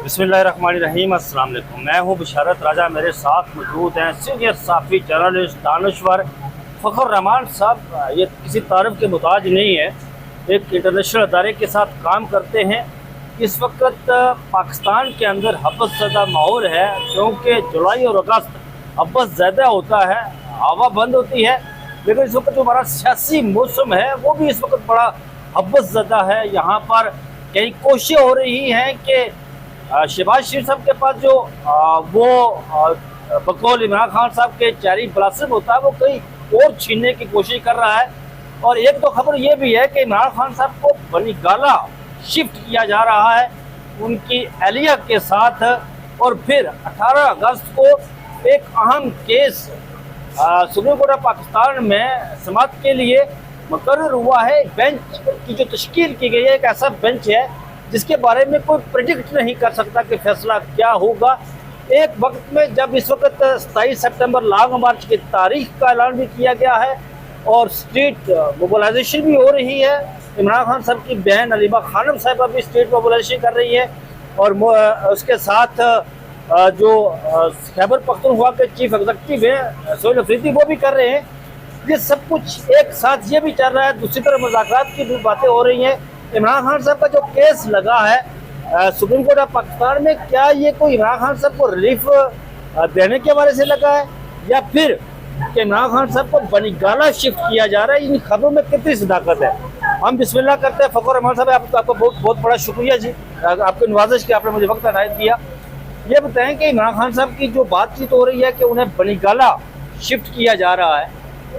बिस्मिल्लाहिर्रहमानिर्रहीम। अस्सलाम वालेकुम। मैं हूं बिशारत राजा, मेरे साथ मौजूद हैं सीनियर साफ़ी जर्नलिस्ट दानश्वर फ़खर रहमान साहब। ये किसी तारीफ़ के मुताज नहीं है, एक इंटरनेशनल अदारे के साथ काम करते हैं। इस वक्त पाकिस्तान के अंदर हब्स ज़दा माहौल है, क्योंकि जुलाई और अगस्त हब्स ज़्यादा होता है, हवा बंद होती है। लेकिन इस वक्त जो हमारा सियासी मौसम है वो भी इस वक्त बड़ा हब्स ज़दा है। यहाँ पर कई कोशिशें हो रही हैं कि शहबाज शरीफ साहब के पास जो बकौल इमरान खान साहब के चेरी ब्लासम होता है, वो कहीं और छीनने की कोशिश कर रहा है। और एक तो खबर ये भी है कि इमरान खान साहब को बनी गाला शिफ्ट किया जा रहा है उनकी एहलिया के साथ। और फिर 18 अगस्त को एक अहम case supreme court of Pakistan में समाअत के लिए मुकर्रर हुआ है। बेंच की जो तश्कील की गई है, एक ऐसा बेंच है जिसके बारे में कोई प्रेडिक्ट नहीं कर सकता कि फैसला क्या होगा। एक वक्त में जब इस वक्त 27 सितंबर लॉन्ग मार्च की तारीख का ऐलान भी किया गया है और स्ट्रीट मोबिलाइजेशन भी हो रही है। इमरान खान साहब की बहन अलीमा खानम साहिबा भी स्ट्रीट मोबिलाइजेशन कर रही है, और उसके साथ जो खैबर पख्तूनख्वा के चीफ एग्जीक्यूटिव हैं सोहेल अफरीदी, वो भी कर रहे हैं। ये सब कुछ एक साथ ये भी चल रहा है। दूसरी तरफ मुज़ाकरात की भी बातें हो रही हैं। इमरान खान साहब का जो केस लगा है सुप्रीम कोर्ट ऑफ पाकिस्तान में, क्या ये कोई इमरान खान साहब को रिलीफ देने के हवाले से लगा है, या फिर कि इमरान खान साहब को बनी गाला शिफ्ट किया जा रहा है? इन खबरों में कितनी सदाकत है? हम बिस्मिल्लाह करते हैं। फ़खर रहमान साहब, आपका बहुत बहुत बड़ा शुक्रिया जी, आपकी नवाजिश की आपने मुझे वक्त अनायत दिया। ये बताएं कि इमरान खान साहब की जो बातचीत हो रही है कि उन्हें बनी गाला शिफ्ट किया जा रहा है,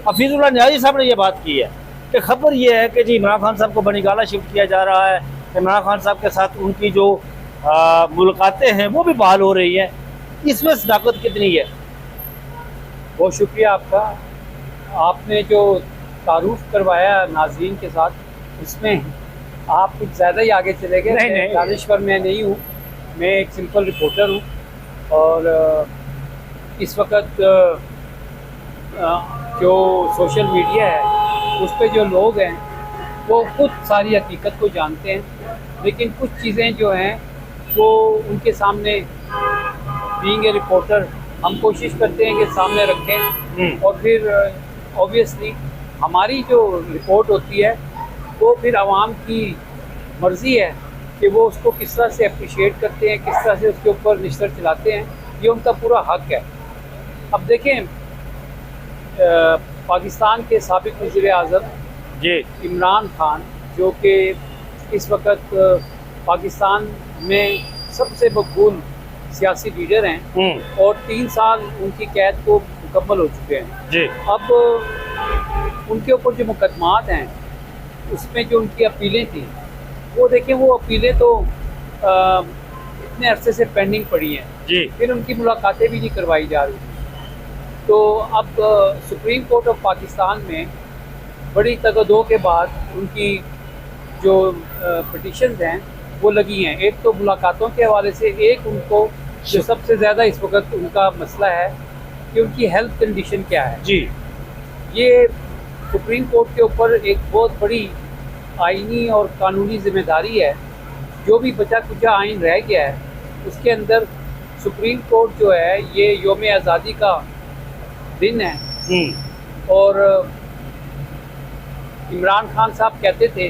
हफीजुल्लाह नियाज़ी साहब ने ये बात की है कि खबर ये है कि जी इमरान खान साहब को बनी गाला शिफ्ट किया जा रहा है। इमरान खान साहब के साथ उनकी जो मुलाकातें हैं वो भी बहाल हो रही हैं। इसमें सदाकत कितनी है? बहुत शुक्रिया आपका। आपने जो तारुफ करवाया नाज़रीन के साथ, उसमें आप कुछ ज़्यादा ही आगे चले गए। नहीं। दानिश्वर मैं नहीं हूँ, मैं एक सिंपल रिपोर्टर हूँ। और इस वक्त जो सोशल मीडिया है उस पर जो लोग हैं वो खुद सारी हकीकत को जानते हैं, लेकिन कुछ चीज़ें जो हैं वो उनके सामने बीइंग ए रिपोर्टर हम कोशिश करते हैं कि सामने रखें। और फिर ऑब्वियसली हमारी जो रिपोर्ट होती है वो फिर आवाम की मर्ज़ी है कि वो उसको किस तरह से अप्रिशिएट करते हैं, किस तरह से उसके ऊपर निश्तर चलाते हैं। ये उनका पूरा हक है। अब देखें, पाकिस्तान के साबिक़ वज़ीर आज़म जी इमरान खान, जो कि इस वक्त पाकिस्तान में सबसे मकबूल सियासी लीडर हैं और 3 साल उनकी कैद को मुकम्मल हो चुके हैं जी। अब उनके ऊपर जो मुकदमात हैं उसमें जो उनकी अपीलें थी, वो देखें, वो अपीलें तो इतने अरसे से पेंडिंग पड़ी हैं जी। फिर उनकी मुलाकातें भी नहीं करवाई जा रही। तो अब सुप्रीम कोर्ट ऑफ पाकिस्तान में बड़ी तगदो के बाद उनकी जो पिटिशन्स हैं वो लगी हैं। एक तो मुलाकातों के हवाले से, एक उनको जो सबसे ज़्यादा इस वक्त उनका मसला है कि उनकी हेल्थ कंडीशन क्या है जी। ये सुप्रीम कोर्ट के ऊपर एक बहुत बड़ी आईनी और कानूनी जिम्मेदारी है। जो भी बचा कुचा आइन रह गया है उसके अंदर सुप्रीम कोर्ट जो है, ये योम आज़ादी का दिन है। और इमरान खान साहब कहते थे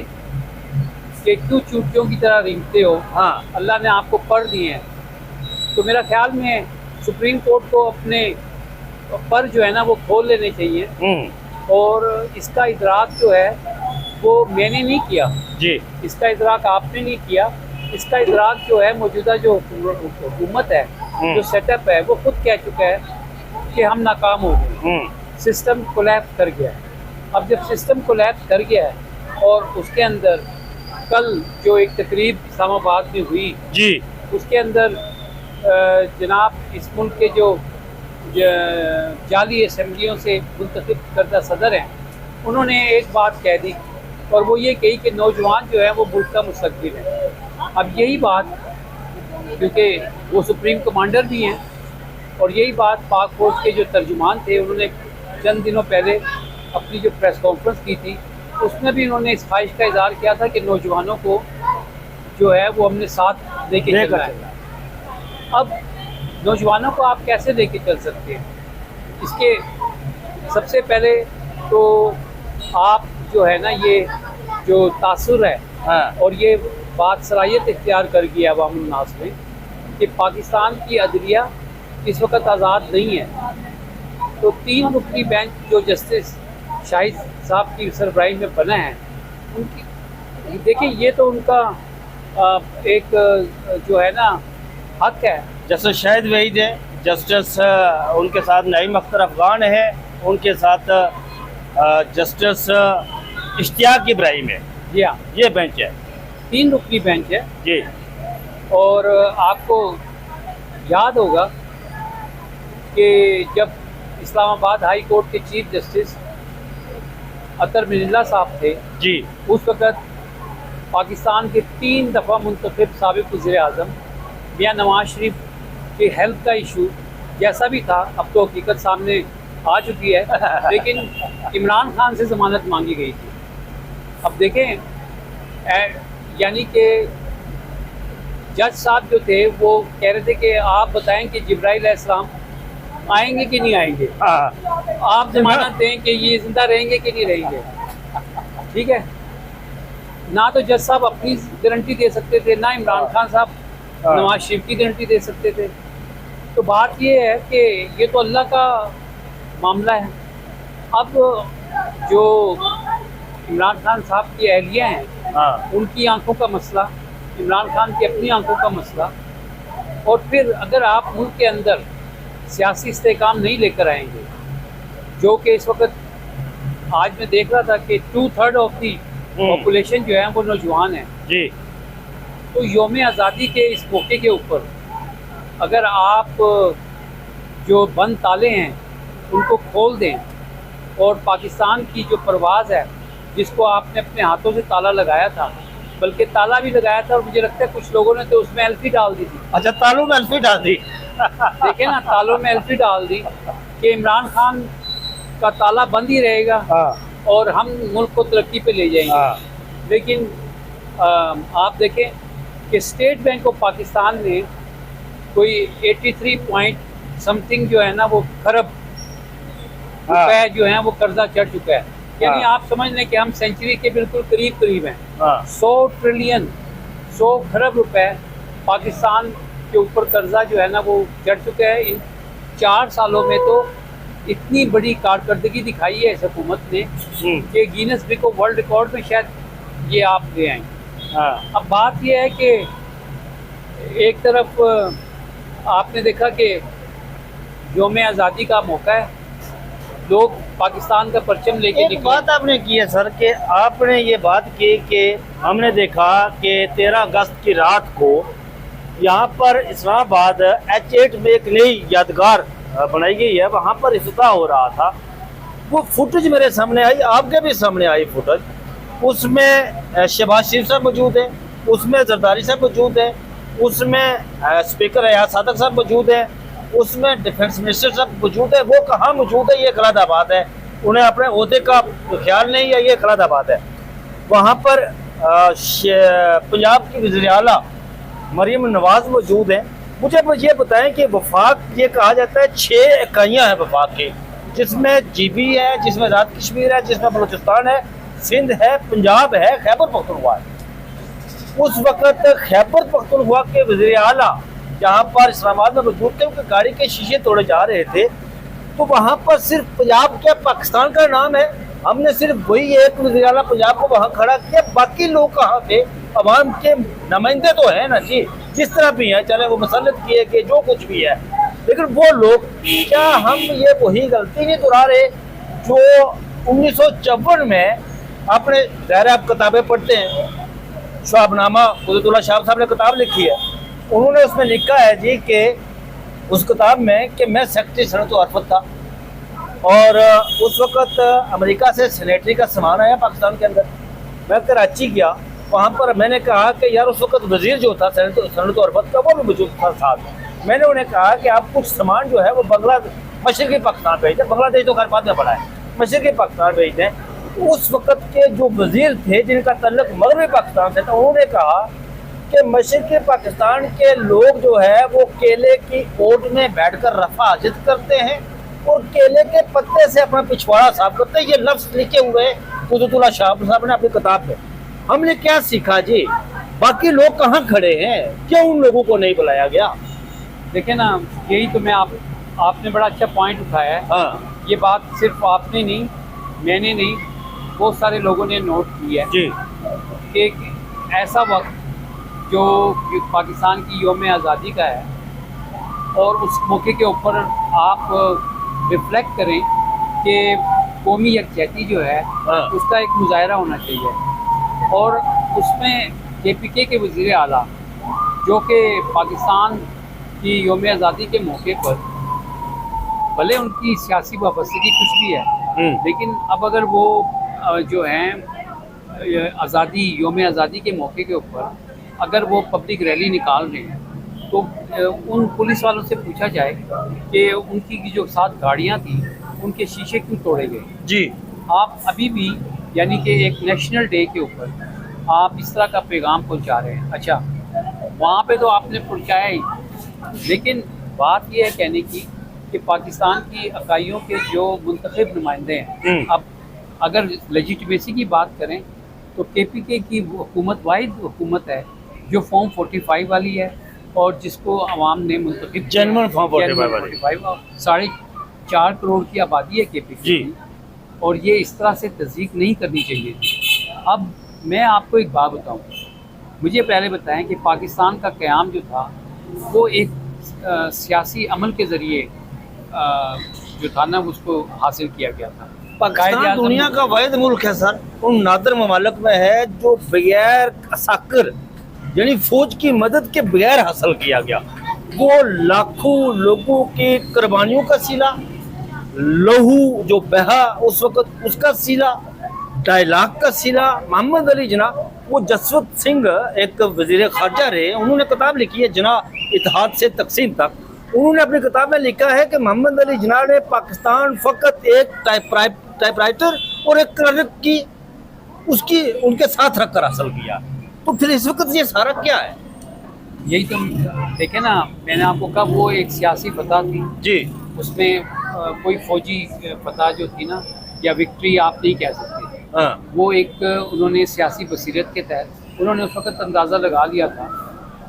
कि क्यों चूटियों की तरह रेंगते हो, हाँ, अल्लाह ने आपको पढ़ दिए हैं। तो मेरा ख्याल में सुप्रीम कोर्ट को अपने पर जो है ना वो खोल लेने चाहिए। और इसका इदराक जो है वो मैंने नहीं किया जी। इसका इदराक आपने नहीं किया। इसका इदराक जो है मौजूदा जो हुकूमत है, जो सेटअप है, वो खुद कह चुका है कि हम नाकाम हो गए, सिस्टम कोलैप्स कर गया है। अब जब सिस्टम कोलैप्स कर गया है और उसके अंदर कल जो एक तकरीब इस्लामाबाद में हुई जी, उसके अंदर जनाब इस मुल्क के जो जाली असम्बलियों से मुंतखब करदा सदर हैं, उन्होंने एक बात कह दी और वो ये कही कि नौजवान जो है वो मुल्क का मुस्तकबिल है। अब यही बात, क्योंकि वो सुप्रीम कमांडर भी हैं, और यही बात पाक फौज के जो तर्जुमान थे उन्होंने चंद दिनों पहले अपनी जो प्रेस कॉन्फ्रेंस की थी उसमें भी उन्होंने इस ख्वाहिश का इज़हार किया था कि नौजवानों को जो है वो हमने साथ लेके चलना है। अब नौजवानों को आप कैसे लेके चल सकते हैं? इसके सबसे पहले तो आप जो है ना, ये जो तासुर है हाँ और ये बात सलाहियत इख्तियार कर गई है अवामुल नास में कि पाकिस्तान की अदलिया इस वक्त आज़ाद नहीं है। तो 3 रुकनी बेंच जो जस्टिस शाहिद साहब की सरबराही में बना है, उनकी देखिए ये तो उनका एक जो है ना हक है। जस्टिस शाहिद वहीद है, जस्टिस उनके साथ नईम अख्तर अफगान है, उनके साथ जस्टिस इश्तियाक इब्राहिम है। जी हाँ, ये बेंच है, 3 रुकनी बेंच है। जी। और आपको याद होगा कि जब इस्लामाबाद हाई कोर्ट के चीफ जस्टिस अतर मिर्ज़ा साहब थे, जी, उस वक़्त पाकिस्तान के 3 दफ़ा मुंतखब साबिक़ वज़ीर आज़म मियां नवाज शरीफ के हेल्थ का इशू जैसा भी था, अब तो हकीकत सामने आ चुकी है, लेकिन इमरान खान से ज़मानत मांगी गई थी। अब देखें, यानी कि जज साहब जो थे वो कह रहे थे कि आप बताएं कि जिब्राइल अलैहिस्सलाम आएंगे कि नहीं आएंगे, हाँ आप जमानत दें कि ये जिंदा रहेंगे कि नहीं रहेंगे। ठीक है ना, तो जज साहब अपनी गारंटी दे सकते थे, ना इमरान खान साहब नवाज शरीफ की गारंटी दे सकते थे। तो बात ये है कि ये तो अल्लाह का मामला है। अब जो इमरान खान साहब की अहलिया हैं, हाँ, उनकी आंखों का मसला, इमरान खान की अपनी आंखों का मसला, और फिर अगर आप मुल्क के अंदर सियासी इस्तेहकाम नहीं लेकर आएंगे, जो कि इस वक्त आज मैं देख रहा था कि 2/3 ऑफ दी पॉपुलेशन जो है वो नौजवान है। जी, तो यौम आज़ादी के इस मौके के ऊपर अगर आप जो बंद ताले हैं उनको खोल दें, और पाकिस्तान की जो परवाज़ है जिसको आपने अपने हाथों से ताला लगाया था, बल्कि ताला भी लगाया था, और मुझे लगता है कुछ लोगों ने तो उसमें एल्फी डाल दी थी। अच्छा, तालों में अल्फी डाल दी। देखे ना, तालों में एल्फी डाल दी कि इमरान खान का ताला बंद ही रहेगा और हम मुल्क को तरक्की पे ले जाएंगे। हाँ। लेकिन आप देखें कि स्टेट बैंक ऑफ पाकिस्तान ने कोई 83 पॉइंट समथिंग जो है ना वो खरब रुपए जो है वो कर्जा चढ़ चुका है। यानी आप समझ लें कि हम सेंचुरी के बिल्कुल करीब हैं। 100 ट्रिलियन 100 खरब रुपए पाकिस्तान के ऊपर कर्जा जो है ना वो चढ़ चुका है। इन 4 सालों में तो इतनी बड़ी कारकर्दगी दिखाई है इस हुकूमत ने कि Guinness book of world record में शायद ये आप ले आए। अब बात ये है कि एक तरफ आपने देखा कि यौम आज़ादी का मौका है, लोग पाकिस्तान का परचम लेके एक बात आपने की है सर, कि आपने ये बात की कि हमने देखा कि 13 अगस्त की रात को यहाँ पर इस्लामाबाद H8 में एक नई यादगार बनाई गई है, वहाँ पर इफ्तिताह हो रहा था। वो फुटेज मेरे सामने आई, आपके भी सामने आई फुटेज। उसमें शहबाज शरीफ साहब मौजूद है, उसमें जरदारी साहब मौजूद है, उसमें स्पीकर एयाज सादक साहब मौजूद है, उसमें डिफेंस मिनिस्टर साहब मौजूद है। वो कहाँ मौजूद है, ये गलत बात है, उन्हें अपने ओहदे का ख्याल नहीं है, ये गलत बात है। वहाँ पर पंजाब की वज़ीर आला मरीम नवाज मौजूद हैं। मुझे ये बताएं कि वफाक ये कहा जाता है 6 इकाइयाँ हैं वफाक की, जिसमें GB है, जिसमें आज़ाद कश्मीर है, जिसमें बलूचिस्तान है, सिंध है, पंजाब है, खैबर पख्तूनख्वा है। उस वक़्त खैबर पख्तूनख्वा के वज़ीर आला जहाँ पर इस्लामाबाद में मौजूद थे, उनके गाड़ी के शीशे तोड़े जा रहे थे, तो वहाँ पर सिर्फ पंजाब क्या पाकिस्तान का नाम है, हमने सिर्फ वही एक वज़ीर आला पंजाब को वहाँ खड़ा किया, बाकी लोग कहाँ थे? अवाम के नुमाइंदे तो हैं ना जी, जिस तरह भी हैं, चाहे वो मुसल्लत किए कि जो कुछ भी है, लेकिन वो लोग, क्या हम ये वही गलती नहीं दोहरा रहे जो 1954 में आपने ज़ाहिर आप किताबें पढ़ते हैं, शाहबनामा कुदरतुल्लाह शाह साहब ने किताब लिखी है, उन्होंने उसमें लिखा है जी कि उस किताब में कि मैं सेक्रेटरी सनत व अरफत था, और उस वक़्त अमेरिका से सैनिटरी का सामान आया पाकिस्तान के अंदर। मैं कराची गया, वहाँ पर मैंने कहा कि यार उस वक़्त वज़ीर जो था सनत व अरफत का, वो भी मौजूद था साथ। मैंने उन्हें कहा कि आप कुछ सामान जो है वो मशरक़ी पाकिस्तान भेज दें, बांग्लादेश तो खैर बाद में पड़ा है, मशरक़ी पाकिस्तान भेज दें। उस वक़्त के जो वज़ीर थे जिनका तल्लुक़ मगरबी पाकिस्तान से था, उन्होंने कहा कि मशरक़ी पाकिस्तान के लोग जो है वो केले की ओट में बैठकर रफाजिद करते हैं और केले के पत्ते से अपना पिछवाड़ा साफ करते हैं। ये लफ्ज़ लिखे हुए कुदरतुल्लाह शाह साहब ने अपनी किताब में। हमने क्या सीखा जी? बाकी लोग कहाँ खड़े हैं? क्यों उन लोगों को नहीं बुलाया गया? देखिए ना, यही तो मैं आपने बड़ा अच्छा पॉइंट उठाया है। हाँ ये बात सिर्फ आपने नहीं, मैंने नहीं, बहुत सारे लोगों ने नोट की है जी कि एक ऐसा वक्त जो पाकिस्तान की यौम आज़ादी का है और उस मौके के ऊपर आप रिफ्लेक्ट करें कि कौमी यकजहती जो है हाँ। उसका एक मुजाहरा होना चाहिए। और उसमें KPK के वज़ीर आला जो कि पाकिस्तान की यौम आज़ादी के मौके पर भले उनकी सियासी वाबस्तगी कुछ भी है, लेकिन अब अगर वो जो हैं आज़ादी यौम आज़ादी के मौके के ऊपर अगर वो पब्लिक रैली निकाल रहे हैं तो उन पुलिस वालों से पूछा जाए कि उनकी जो साथ गाड़ियाँ थी उनके शीशे क्यों तोड़े गए। जी आप अभी भी यानी कि एक नेशनल डे के ऊपर आप इस तरह का पैगाम पहुंचा रहे हैं। अच्छा, वहाँ पे तो आपने पहुंचाया ही, लेकिन बात ये है कहने की कि पाकिस्तान की इकाइयों के जो मुंतखब नुमाइंदे हैं, अब अगर लेजिटिमेसी की बात करें तो KPK की हुकूमत वाहिद हुकूमत है जो फॉर्म 45 वाली है और जिसको अवाम ने मुंतखब जेन्युइन फॉर्म 45 वाली। 4.5 करोड़ की आबादी है KPK की, और ये इस तरह से तस्दीक नहीं करनी चाहिए थी। अब मैं आपको एक बात बताऊं, मुझे पहले बताएं कि पाकिस्तान का क़याम जो था वो एक सियासी अमल के ज़रिए जो था ना उसको हासिल किया गया था। पाकिस्तान दुनिया का वाहिद मुल्क है सर, उन नादर ममालिक में है जो बगैर असाकर यानी फौज की मदद के बगैर हासिल किया गया। वो लाखों लोगों की कुर्बानियों का सिला, लहू जो बहा उस वक्त उसका सिला, डायलाग का सिला। मोहम्मद अली जना, वो जसवंत सिंह एक वजीर खारजा रहे, उन्होंने किताब लिखी है जना इत्तेहाद से तकसीम तक। उन्होंने अपनी किताब में लिखा है कि मोहम्मद अली जना ने पाकिस्तान फ़कत एक टाइपराइटर और एक क्लर्क की उसकी उनके साथ रखकर हासिल किया। तो फिर इस वक्त ये सारा क्या है? यही तो देखे ना, मैंने आपको कहा वो एक सियासी फतह थी जी, उसमें कोई फौजी फतह जो थी ना या विक्ट्री आप नहीं कह सकते। हाँ। वो एक उन्होंने सियासी बसीरत के तहत उन्होंने उस वक्त अंदाज़ा लगा लिया था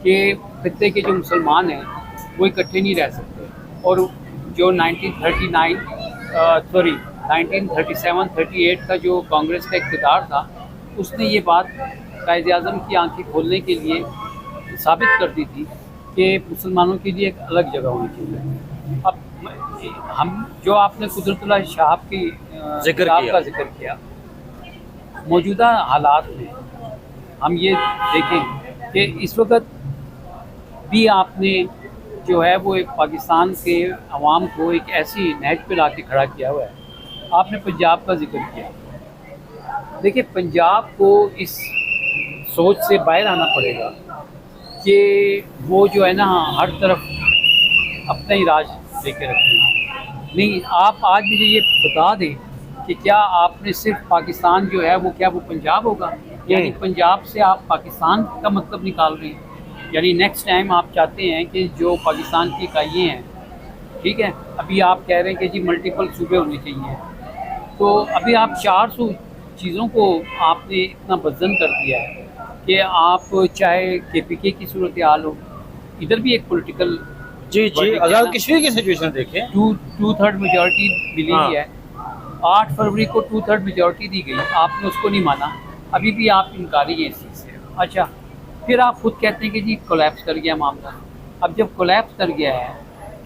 कि खत्ते के जो मुसलमान हैं वो इकट्ठे नहीं रह सकते। और जो 1937-38 का जो कांग्रेस का इक़्तिदार था उसने ये बात कायद-ए-आज़म की आंखें खोलने के लिए साबित कर दी थी कि मुसलमानों के लिए एक अलग जगह होनी चाहिए। अब हम जो आपने कुदरतुल्लाह शाह की किताब का जिक्र किया, मौजूदा हालात में हम ये देखें कि इस वक्त भी आपने जो है वो एक पाकिस्तान के अवाम को एक ऐसी नहज पे ला के खड़ा किया हुआ है। आपने पंजाब का जिक्र किया, देखिए पंजाब को इस सोच से बाहर आना पड़ेगा कि वो जो है ना हर तरफ अपना ही राज लेके रखें। नहीं, आप आज मुझे ये बता दें कि क्या आपने सिर्फ पाकिस्तान जो है वो क्या वो पंजाब होगा, यानी पंजाब से आप पाकिस्तान का मतलब निकाल रहे हैं। यानी नेक्स्ट टाइम आप चाहते हैं कि जो पाकिस्तान की इकाइयाँ हैं, ठीक है, अभी आप कह रहे हैं कि जी मल्टीपल सूबे होने चाहिए, तो अभी आप 400 चीज़ों को आपने इतना वज़न कर दिया है कि आप चाहे KPK की सूरत हाल हो, इधर भी एक पॉलिटिकल जी आज़ाद कश्मीर की सिचुएशन देखें, 2/3 मेजॉरिटी मिली हुई है। 8 फरवरी को 2/3 मेजॉरिटी दी गई, आपने उसको नहीं माना, अभी भी आप इनकारी हैं इस चीज़ से। अच्छा, फिर आप खुद कहते हैं कि जी कोलैप्स कर गया मामला। अब जब कोलैप्स कर गया है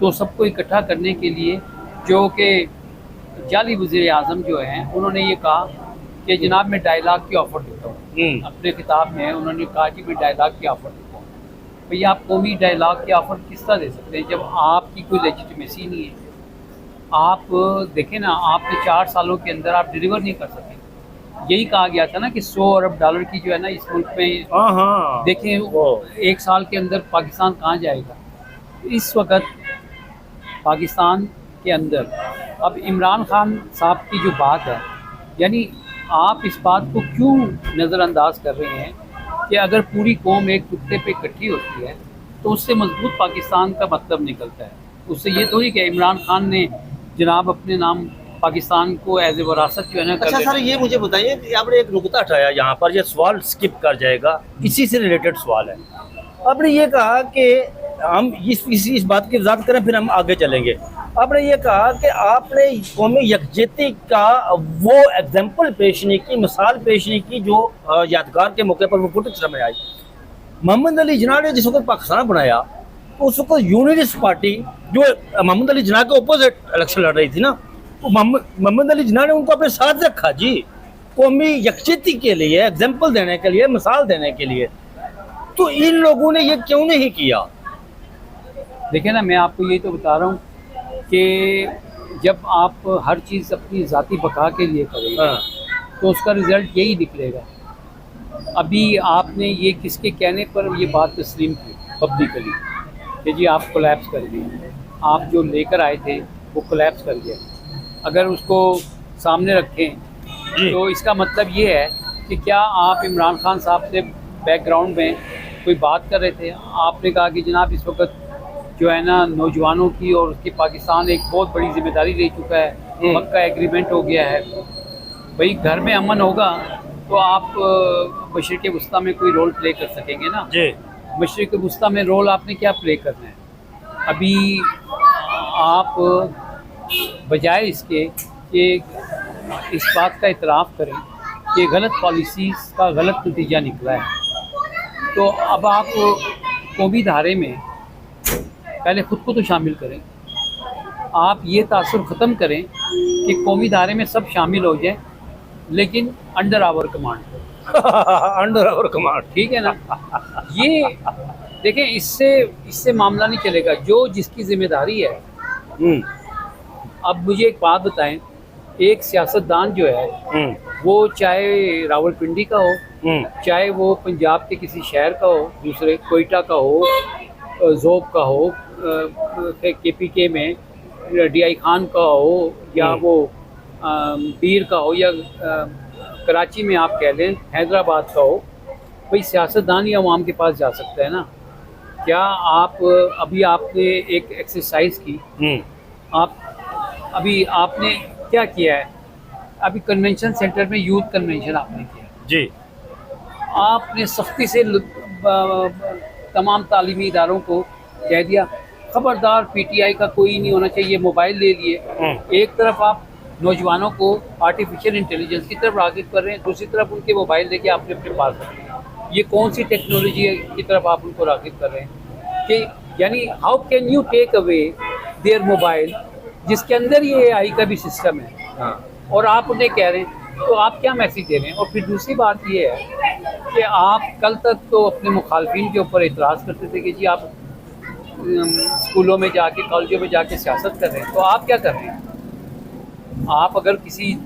तो सबको इकट्ठा करने के लिए जो कि जाली वज़ीर आज़म जो हैं उन्होंने ये कहा कि जनाब मैं डायलॉग की ऑफ़र देता हूँ। अपने किताब में उन्होंने कहा कि मैं डायलॉग की ऑफ़र देता हूँ। भैया आप कौमी डायलॉग की ऑफ़र किस तरह दे सकते हैं जब आपकी कोई लेजिटिमेसी नहीं है? आप देखें ना, आपने 4 सालों के अंदर आप डिलीवर नहीं कर सके। यही कहा गया था ना कि 100 अरब डॉलर की जो है ना इस मुल्क में, देखें 1 साल के अंदर पाकिस्तान कहाँ जाएगा। इस वक्त पाकिस्तान के अंदर अब इमरान खान साहब की जो बात है, यानी आप इस बात को क्यों नज़रअंदाज कर रहे हैं कि अगर पूरी कौम एक कुत्ते पे इकट्ठी होती है तो उससे मजबूत पाकिस्तान का मतलब निकलता है। उससे ये थोड़ी कि इमरान खान ने जनाब अपने नाम पाकिस्तान को एज ए वरासत जो है ना अच्छा सर, ये मुझे बताइए कि आपने एक नुकता उठाया यहाँ पर, ये सवाल स्किप कर जाएगा, इसी से रिलेटेड सवाल है। आपने ये कहा कि हम इस बात की वजाहत करें फिर हम आगे चलेंगे। आपने ये कहा कि आपने कौमी यकजहती का वो एग्जाम्पल पेश नहीं की, मिसाल पेश नहीं की जो यादगार के मौके पर वो फुटेज सामने आई। मोहम्मद अली जिन्ना ने जिस वक्त पाकिस्तान बनाया तो उस वक्त यूनियनिस्ट पार्टी जो मोहम्मद अली जिन्ना के अपोजिट इलेक्शन लड़ रही थी ना, तो मोहम्मद अली जिन्ना ने उनको अपने साथ रखा जी, कौमी यकजहती के लिए, एग्जाम्पल देने के लिए, मिसाल देने के लिए। तो इन लोगों ने ये क्यों नहीं किया? देखिए ना, मैं आपको यही तो बता रहा हूँ कि जब आप हर चीज़ अपनी ज़ाती बका के लिए करेंगे तो उसका रिज़ल्ट यही निकलेगा। अभी आपने ये किसके कहने पर ये बात तस्लीम की पब्लिकली कि जी आप कोलैप्स कर गए, आप जो लेकर आए थे वो कोलैप्स कर गया। अगर उसको सामने रखें तो इसका मतलब ये है कि क्या आप इमरान खान साहब से बैकग्राउंड में कोई बात कर रहे थे? आपने कहा कि जनाब इस वक्त जो है ना नौजवानों की और उसकी पाकिस्तान एक बहुत बड़ी जिम्मेदारी ले चुका है, मक्का एग्रीमेंट हो गया है। भाई घर में अमन होगा तो आप मशरिक़ वस्ता में कोई रोल प्ले कर सकेंगे ना जी। मशरिक़ वस्ता में रोल आपने क्या प्ले करना है? अभी आप बजाय इसके कि इस बात का इतराफ़ करें कि गलत पॉलिसीज़ का गलत नतीजा निकला है, तो अब आप कौमी धारे में पहले ख़ुद को तो शामिल करें। आप ये तासुर ख़त्म करें कि कौमी धारे में सब शामिल हो जाएं लेकिन under our command under our command, ठीक है ना? ये देखें, इससे मामला नहीं चलेगा। जो जिसकी जिम्मेदारी है। अब मुझे एक बात बताएं, एक सियासतदान जो है वो चाहे रावलपिंडी का हो, चाहे वो पंजाब के किसी शहर का हो, दूसरे कोयटा का हो, ज़ोब का हो, KPK में DI खान का हो, या वो पीर का हो, या कराची में आप कह लें हैदराबाद का हो, भाई सियासतदान ही अवाम के पास जा सकता है ना? क्या आप अभी आपने एक एक्सरसाइज की, आप अभी आपने क्या किया है? अभी कन्वेंशन सेंटर में यूथ कन्वेंशन आपने किया जी। आपने सख्ती से तमाम तालीमी इदारों को कह दिया खबरदार PTI का कोई नहीं होना चाहिए, मोबाइल ले लिए। एक तरफ आप नौजवानों को आर्टिफिशियल इंटेलिजेंस की तरफ राग़िब कर रहे हैं, दूसरी तरफ उनके मोबाइल लेके आपने अपने पास रख लिया। ये कौन सी टेक्नोलॉजी की तरफ आप उनको राग़िब कर रहे हैं कि यानी how can you take away their mobile जिसके अंदर ये AI का भी सिस्टम है, और आप उन्हें कह रहे हैं, तो आप क्या मैसेज दे रहे हैं? और फिर दूसरी बात ये है कि आप कल तक तो अपने मुखालफिन के ऊपर इतराज़ करते थे कि जी आप स्कूलों में जाके, कॉलेजों में जाके सियासत कर रहे हैं, तो आप क्या कर रहे हैं? आप अगर किसी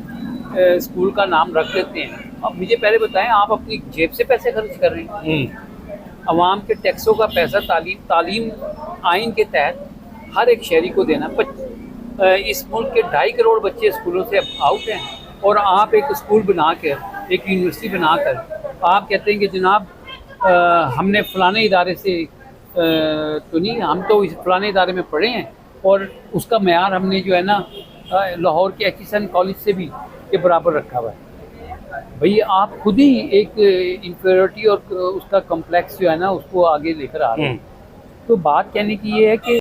स्कूल का नाम रख देते हैं, अब मुझे पहले बताएं, आप अपनी जेब से पैसे खर्च कर रहे हैं। अवाम के टैक्सों का पैसा तालीम आइन के तहत हर एक शहरी को देना। इस मुल्क के 2.5 करोड़ बच्चे स्कूलों से आउट हैं, और आप एक स्कूल बनाकर, एक यूनिवर्सिटी बनाकर आप कहते हैं कि जनाब हमने फ़लाने इदारे से तो नहीं, हम तो इस फ़लाने इदारे में पढ़े हैं, और उसका मेयार हमने जो है ना लाहौर के HSN कॉलेज से भी के बराबर रखा हुआ है। भाई आप खुद ही एक इंफीरियरिटी और उसका कम्प्लेक्स जो है ना उसको आगे लेकर आ रहे हैं। तो बात कहने की ये है कि